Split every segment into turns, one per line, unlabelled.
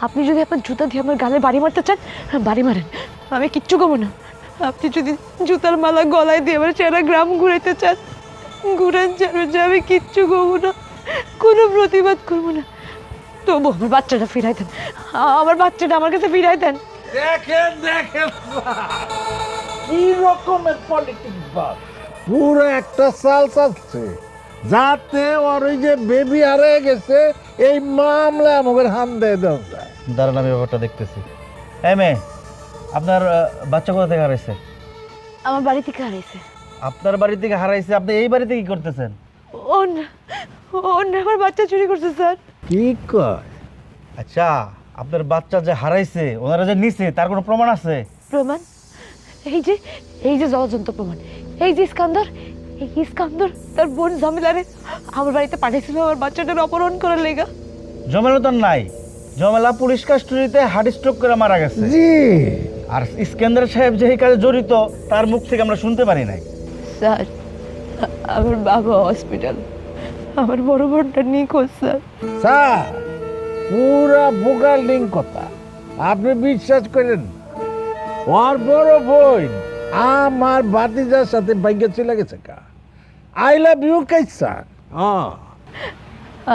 আপনি যদি আপনার জুতা দিয়ে আমার গালে বাড়ি মারতে চান বাড়ি মারেন, আমি কিচ্ছু কমো না। আপনি যদি জুতার মালা গলায় দিয়ে আমার সারা গ্রাম ঘুরাইতে চান ঘুরান, জানো যে আমি কিচ্ছু কমো না, কোনো প্রতিবাদ করবো না। তবু আমার বাচ্চাটা ফিরাই দেন, আমার বাচ্চাটা আমার কাছে ফিরাই দেন।
দেখেন দেখেন কি রকমের পলিটিক্স বাস, পুরো একটা চাল চাচ্ছে যাতে ওর ওই যে বেবি হারিয়ে গেছে এই মামলা আমাদের হান দিয়ে দেওয়া যায়।
দাঁড়ান, আমি ব্যাপারটা দেখতেছি। এই মেয়ে, আপনার বাচ্চা কোথা থেকে হারাইছে?
আমার বাড়ি থেকে হারাইছে।
আপনার বাড়ি থেকে হারাইছে? আপনি এই বাড়িতে কি করতেছেন?
অন্য আমার বাচ্চা চুরি করছে স্যার।
কি কয়?
আচ্ছা, আপনার বাচ্চা যে হারাইছে ওনারা যে নিছে তার কোনো প্রমাণ আছে?
প্রমাণ? এই যে জলজন্ত প্রমাণ। এই যে ইস্কান্দর তার বোন জামিলারে আমার বাড়িতে পাঠিয়েছিল আমার বাচ্চাটার অপহরণ করার লেগা।
জমেলা তো নাই, জমেলা পুলিশ কাস্টডিতে হার্ট স্ট্রোক করে মারা গেছে।
জি।
আর ইস্কান্দার সাহেব যে এই কাজে জড়িত তার মুখ থেকে আমরা শুনতে পারি নাই।
স্যার, আমার বাবা হসপিটাল, আমার বড় বোনটা নিখোঁজ স্যার।
স্যার, পুরা বোকাল্ডিং কথা আপনি বিশ্বাস করেন না। ওর বড় বোন আমার বাতিজার সাথে বাইকে চলে গেছে কা। আই লাভ ইউ কাইসা।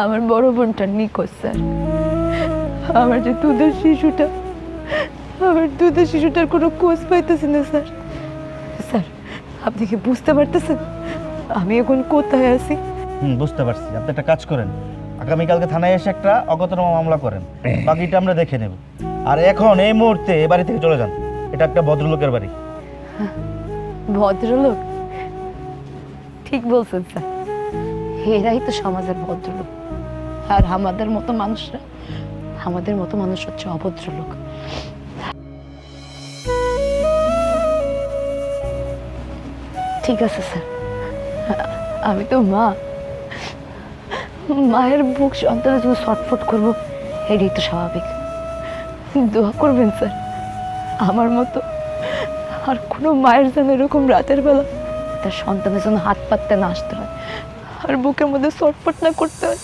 আমার বড় বোনটা নিখোঁজ স্যার। আমার যে দুধের শিশুটার কোনো খোঁজ পাইতেছি না স্যার। স্যার, আপনি কি বুঝতে পারতেছেন আমি এখন কোথায় আছি?
বুঝতে পারছি। আপনি একটা কাজ করেন, আগামীকালকে থানায় এসে একটা অজ্ঞাতনামা মামলা করেন, বাকিটা আমরা দেখে নেব। আর এখন এই মুহূর্তে এ বাড়ি থেকে চলে যান। এটা একটা ভদ্রলোকের বাড়ি।
ভদ্রলোক? ঠিক বলছেন স্যার, এরাই তো সমাজের ভদ্রলোক। আর আমাদের মতো মানুষ হচ্ছে অভদ্রলোক। ঠিক আছে স্যার, আমি তো মায়ের বুক সন্তানের জন্য ছটফট করবো, এটাই তো স্বাভাবিক। দোয়া করবেন স্যার আমার মতো আর কোনো মায়ের যেন এরকম রাতের বেলা তার সন্তানের জন্য হাত পাততে না আসতে হয় আর বুকের মধ্যে ছটফট না করতে হয়।